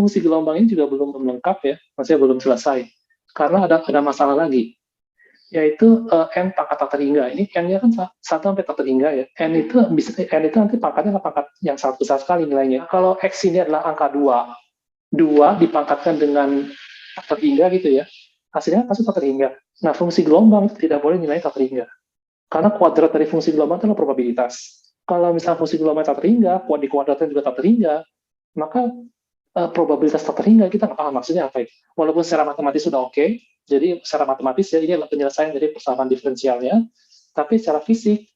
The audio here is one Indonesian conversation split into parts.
fungsi gelombang ini juga belum lengkap ya, maksudnya belum selesai. Karena ada masalah lagi, yaitu n pangkat tak terhingga. Ini n-nya kan 1 sampai tak terhingga ya. N itu nanti pangkatnya pangkat yang sangat besar sekali nilainya. Kalau x ini adalah angka 2 dipangkatkan dengan tak terhingga gitu ya, hasilnya pasti tak terhingga. Nah, fungsi gelombang itu tidak boleh nilainya tak terhingga. Karena kuadrat dari fungsi gelombang itu adalah probabilitas. Kalau misalnya fungsi gelombang tak terhingga, di kuadratnya juga tak terhingga, maka probabilitas tak terhingga kita nggak paham maksudnya apa itu. Walaupun secara matematis sudah oke, jadi secara matematis ya ini adalah penyelesaian dari persamaan diferensialnya, tapi secara fisik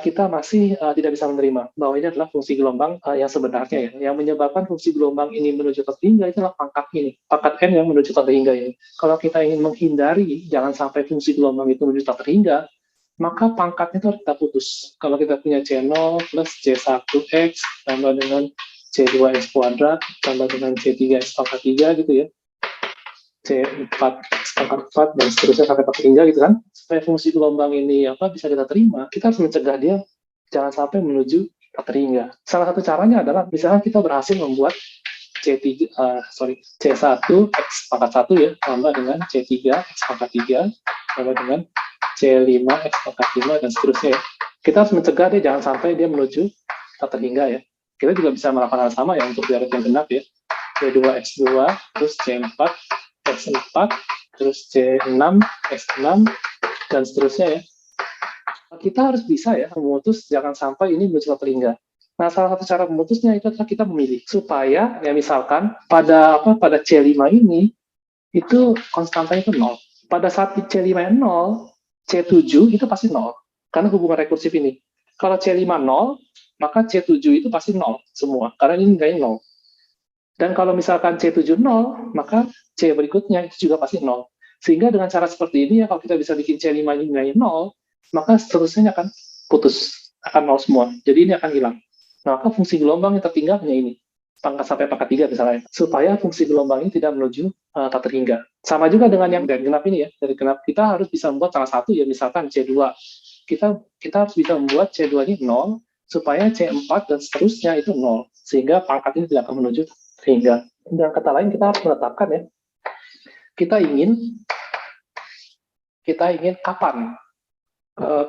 kita masih tidak bisa menerima bahwa ini adalah fungsi gelombang yang sebenarnya ya. Yang menyebabkan fungsi gelombang ini menuju tak terhingga itu adalah pangkat ini, pangkat n yang menuju tak terhingga ini. Kalau kita ingin menghindari jangan sampai fungsi gelombang itu menuju tak terhingga, maka pangkatnya itu harus kita putus. Kalau kita punya C0 plus C1X tambah dengan C2X kuadrat tambah dengan C3X pangkat 3 gitu ya, C4 pangkat 4 dan seterusnya sampai tak terhingga gitu kan. Supaya fungsi gelombang ini bisa kita terima, kita harus mencegah dia jangan sampai menuju tak terhingga. Salah satu caranya adalah misalnya kita berhasil membuat C1 X pangkat 1 ya tambah dengan C3 X pangkat 3 tambah dengan C5 X pangkat 5 dan seterusnya ya. Kita harus mencegah dia jangan sampai dia menuju tak terhingga ya. Kita juga bisa melakukan hal sama ya untuk biar yang genap ya. C2 X2 terus C4 X4 terus C6 X6 dan seterusnya ya. Kita harus bisa ya memutus jangan sampai ini menuju tak terhingga. Nah, salah satu cara memutusnya itu adalah kita memilih supaya ya misalkan pada C5 ini itu konstantanya itu 0. Pada saat C5 0, C7 itu pasti 0 karena hubungan rekursif ini. Kalau C5 0, maka C7 itu pasti 0 semua karena ini nilainya 0. Dan kalau misalkan C7 0, maka C berikutnya itu juga pasti 0. Sehingga dengan cara seperti ini ya kalau kita bisa bikin C5 ini nilainya 0, maka seterusnya akan putus, akan 0 semua. Jadi ini akan hilang. Nah, maka fungsi gelombang yang tertinggal hanya ini, pangkat sampai pangkat 3 misalnya, supaya fungsi gelombang ini tidak menuju tak terhingga. Sama juga dengan yang dari genap ini ya, dari genap kita harus bisa membuat salah satu ya, misalkan C2. Kita harus bisa membuat C2 ini 0, supaya C4 dan seterusnya itu 0, sehingga pangkat ini tidak akan menuju terhingga. Dengan kata lain kita harus menetapkan ya, kita ingin kapan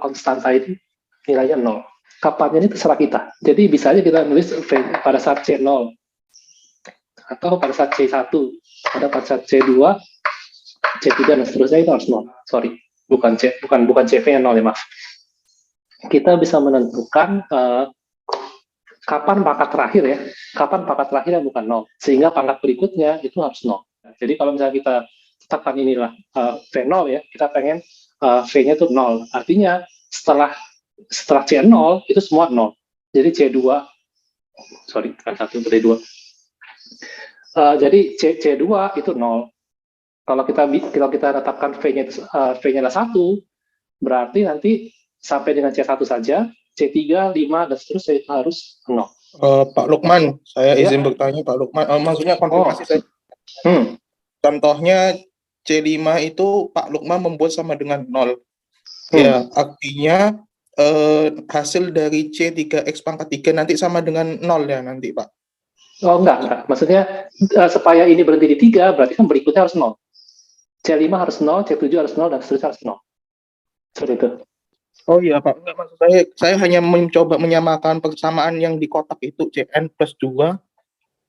konstanta ini nilainya 0. Kapannya ini terserah kita. Jadi bisa aja kita nulis pada saat C0 atau pada saat C1, pada saat C2, C3 dan seterusnya itu harus 0. Sorry, bukan CV-nya 0 ya, maaf. Kita bisa menentukan kapan pangkat terakhir ya, kapan pangkat terakhir yang bukan 0, sehingga pangkat berikutnya itu harus 0. Jadi kalau misalnya kita tetapkan inilah V0 ya, kita pengen V-nya itu 0. Artinya setelah C0 itu semua 0. Jadi C2, sorry, satu dari 2. Jadi C2 itu 0. Kalau kita tetapkan V-nya adalah 1, berarti nanti sampai dengan C1 saja, C3, 5, dan seterusnya itu harus 0. Pak Lukman, saya izin bertanya Pak Lukman, maksudnya konfirmasi saya. Contohnya C5 itu Pak Lukman membuat sama dengan 0. Ya, artinya hasil dari C3X pangkat 3 nanti sama dengan 0 ya nanti Pak? Oh enggak. Maksudnya supaya ini berhenti di 3, berarti kan berikutnya harus 0. C5 harus 0, C7 harus 0, dan seterusnya harus 0. Seperti itu. Oh iya Pak, enggak, maksud saya hanya mencoba menyamakan persamaan yang di kotak itu CN plus 2,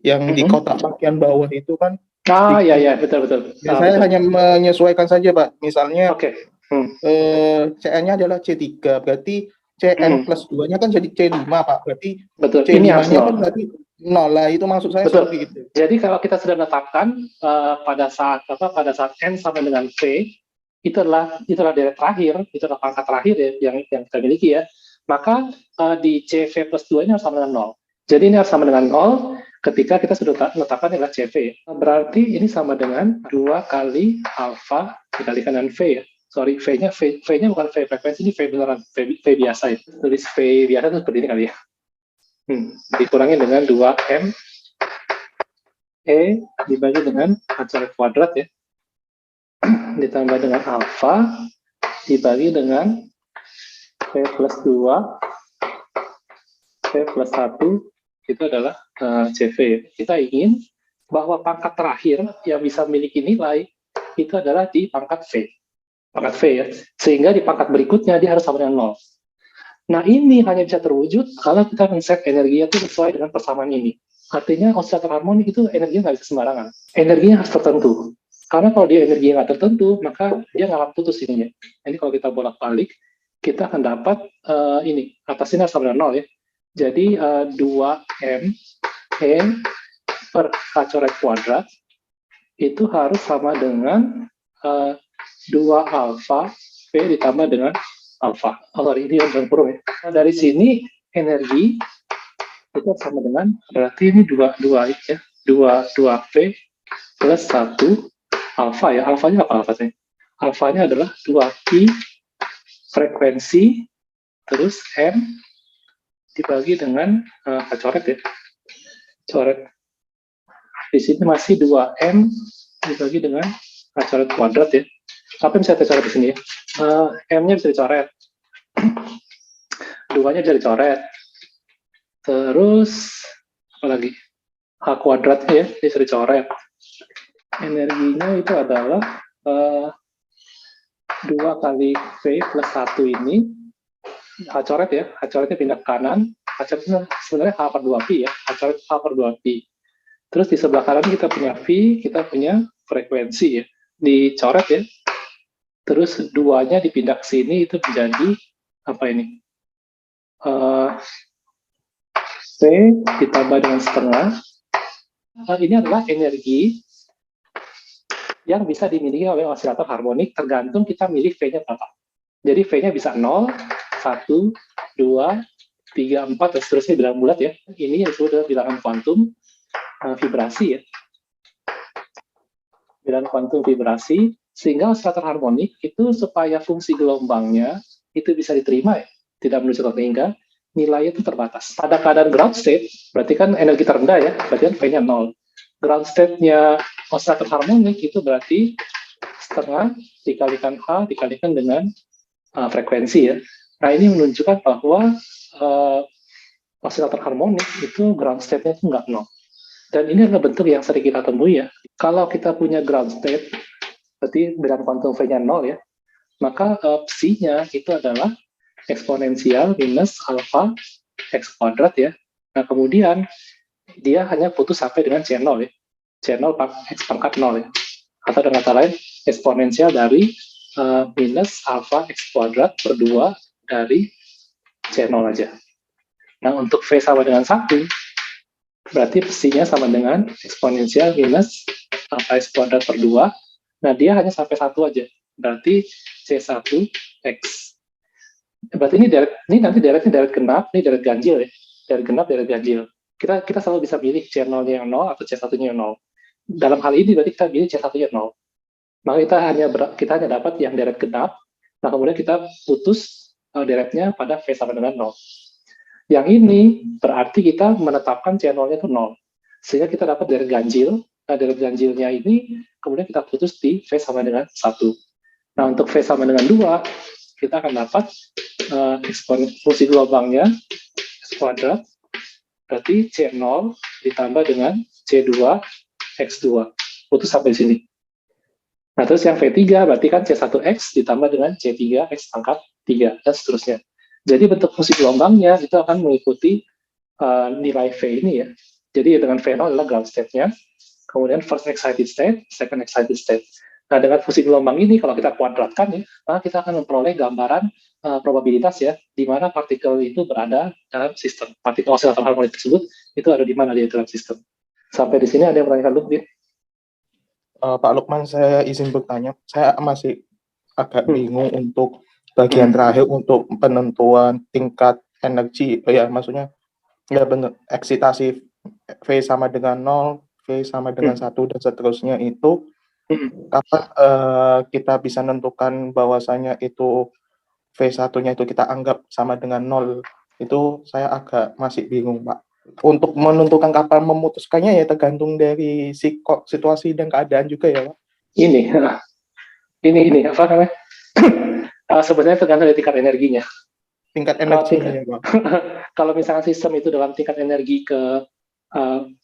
yang di kotak bagian bawah itu kan. Iya, betul. Ya, saya hanya menyesuaikan saja Pak, misalnya CN-nya adalah C3, berarti CN plus 2-nya kan jadi C5 Pak, berarti betul. C5-nya kan berarti 0 lah, itu maksud saya seperti itu. Jadi kalau kita sudah menetapkan pada saat N sampai dengan V, itulah deret terakhir, itu adalah pangkat terakhir ya, yang kita miliki ya, maka di CV plus 2 ini harus sama dengan 0. Jadi ini harus sama dengan 0 ketika kita sudah menetapkan adalah CV. Berarti ini sama dengan 2 kali alfa dikalikan dengan V ya. Sorry, V-nya bukan V frekuensi, ini V beneran, V biasa ya. Tulis V biasa itu seperti ini kali ya. Dikurangi dengan 2M E dibagi dengan acara kuadrat ya, ditambah dengan alfa dibagi dengan V plus 2 V plus 1 itu adalah CV. Kita ingin bahwa pangkat terakhir yang bisa memiliki nilai itu adalah di pangkat V ya, sehingga di pangkat berikutnya dia harus sama dengan 0. Nah, ini hanya bisa terwujud kalau kita men-set energinya itu sesuai dengan persamaan ini. Artinya osilator harmonik itu energinya nggak bisa sembarangan. Energinya harus tertentu. Karena kalau dia energinya nggak tertentu, maka dia nggak akan putus ininya. Ini kalau kita bolak-balik, kita akan dapat ini, atasnya sama dengan 0 ya. Jadi 2M E per K coret kuadrat itu harus sama dengan 2 alfa V ditambah dengan alfa. Kalau ini yang kurung ya. Nah, dari sini energi itu sama dengan, berarti ini 2 ya, 2 V plus 1 alfa ya. Alfanya apa alfanya? Alfanya adalah 2 I frekuensi terus M dibagi dengan coret ya. Coret. Di sini masih 2M dibagi dengan coret kuadrat ya. Apa yang bisa kita coret di sini ya? M-nya bisa dicoret. 2-nya bisa dicoret. Terus apa lagi? H kuadratnya ya, bisa dicoret. Energinya itu adalah 2 kali V plus 1 ini H coret ya, H coretnya pindah ke kanan. H coretnya sebenarnya H per 2 pi ya, H coret H per 2 pi. Terus di sebelah kanan kita punya V, kita punya frekuensi ya, dicoret ya. Terus 2-nya dipindah ke sini itu menjadi apa ini? V ditambah dengan setengah. Ini adalah energi yang bisa dimiliki oleh osilator harmonik tergantung kita milih V-nya berapa. Jadi V-nya bisa 0, 1, 2, 3, 4, dan seterusnya bilangan bulat ya. Ini yang disebut dengan bilangan kuantum vibrasi ya. Bilangan kuantum vibrasi, sehingga osilator harmonik itu supaya fungsi gelombangnya itu bisa diterima ya, tidak menuju ke hingga nilainya itu terbatas. Pada keadaan ground state, berarti kan energi terendah ya, berarti kan V-nya 0. Ground state-nya osilator harmonik itu berarti setengah dikalikan H dikalikan dengan frekuensi ya. Nah, ini menunjukkan bahwa osilator harmonik itu ground state-nya itu nggak 0. Dan ini adalah bentuk yang sering kita temui ya. Kalau kita punya ground state, berarti dengan kuantum V-nya 0 ya, maka psi-nya itu adalah eksponensial minus alfa X kuadrat ya. Nah, kemudian dia hanya putus sampai dengan C0 ya. C0 X pangkat 0 ya. Atau dengan kata lain, eksponensial dari minus alfa X kuadrat per 2 dari C0 aja. Nah, untuk V sama dengan 1, berarti psi-nya sama dengan eksponensial minus alfa X kuadrat per 2. Nah, dia hanya sampai 1 aja. Berarti C1X. Berarti ini nanti deretnya deret genap, ini deret ganjil ya. Deret genap, deret ganjil. Kita selalu bisa pilih C0-nya yang 0 atau C1-nya yang 0. Dalam hal ini berarti kita pilih C1-nya 0. Maka kita hanya dapat yang deret genap. Nah, kemudian kita putus deretnya pada V sama dengan 0. Yang ini berarti kita menetapkan C0-nya itu 0. Sehingga kita dapat deret ganjil. Nah, deret ganjilnya ini kemudian kita putus di V sama dengan 1. Nah, untuk V sama dengan 2, kita akan dapat fungsi gelombangnya X kuadrat, berarti C0 ditambah dengan C2 X2. Putus sampai sini. Nah, terus yang V3 berarti kan C1X ditambah dengan C3 X pangkat 3, dan seterusnya. Jadi bentuk fungsi gelombangnya itu akan mengikuti nilai V ini ya. Jadi dengan V0 adalah ground state-nya, kemudian first excited state, second excited state. Nah, dengan fungsi gelombang ini, kalau kita kuadratkan ya, maka kita akan memperoleh gambaran probabilitas ya, di mana partikel itu berada dalam sistem. Partikel osilator harmonik tersebut, itu ada di mana dia dalam sistem. Sampai di sini ada yang menanyakan Lukman? Pak Lukman, saya izin bertanya. Saya masih agak bingung untuk bagian terakhir untuk penentuan tingkat energi. Ya, maksudnya, ya benar, eksitasi V sama dengan 0, V sama dengan 1, dan seterusnya itu, kapan kita bisa menentukan bahwasanya itu V1-nya itu kita anggap sama dengan 0, itu saya agak masih bingung, Pak. Untuk menentukan kapan memutuskannya ya tergantung dari situasi dan keadaan juga ya, Pak. Ini apa namanya? Sebenarnya tergantung dari tingkat energinya. Tingkat energinya ya, Pak. Kalau misalnya sistem itu dalam tingkat energi ke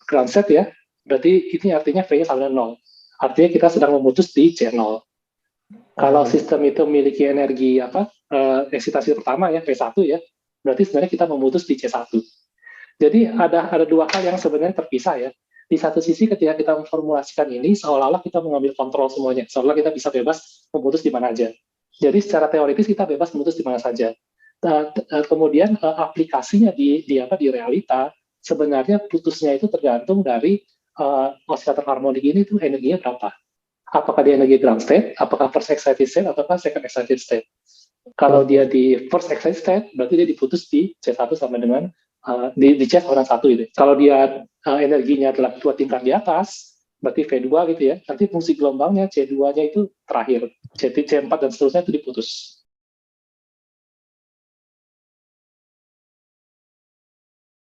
ground state ya, berarti ini artinya V-nya sama dengan 0. Artinya kita sedang memutus di C0. Kalau sistem itu memiliki energi eksitasi pertama ya, V1 ya, berarti sebenarnya kita memutus di C1. Jadi ada dua hal yang sebenarnya terpisah ya. Di satu sisi ketika kita memformulasikan ini, seolah-olah kita mengambil kontrol semuanya, seolah kita bisa bebas memutus di mana aja. Jadi secara teoritis kita bebas memutus di mana saja. Kemudian aplikasinya di realita, sebenarnya putusnya itu tergantung dari osilator harmonik ini tuh energinya berapa. Apakah dia energi ground state, apakah first excited state, ataukah second excited state. Kalau dia di first excited state, berarti dia diputus di C1 sama dengan di C sama dengan 1 gitu. Kalau dia energinya adalah 2 tingkat di atas, berarti V2 gitu ya, nanti fungsi gelombangnya C2-nya itu terakhir, C4 dan seterusnya itu diputus.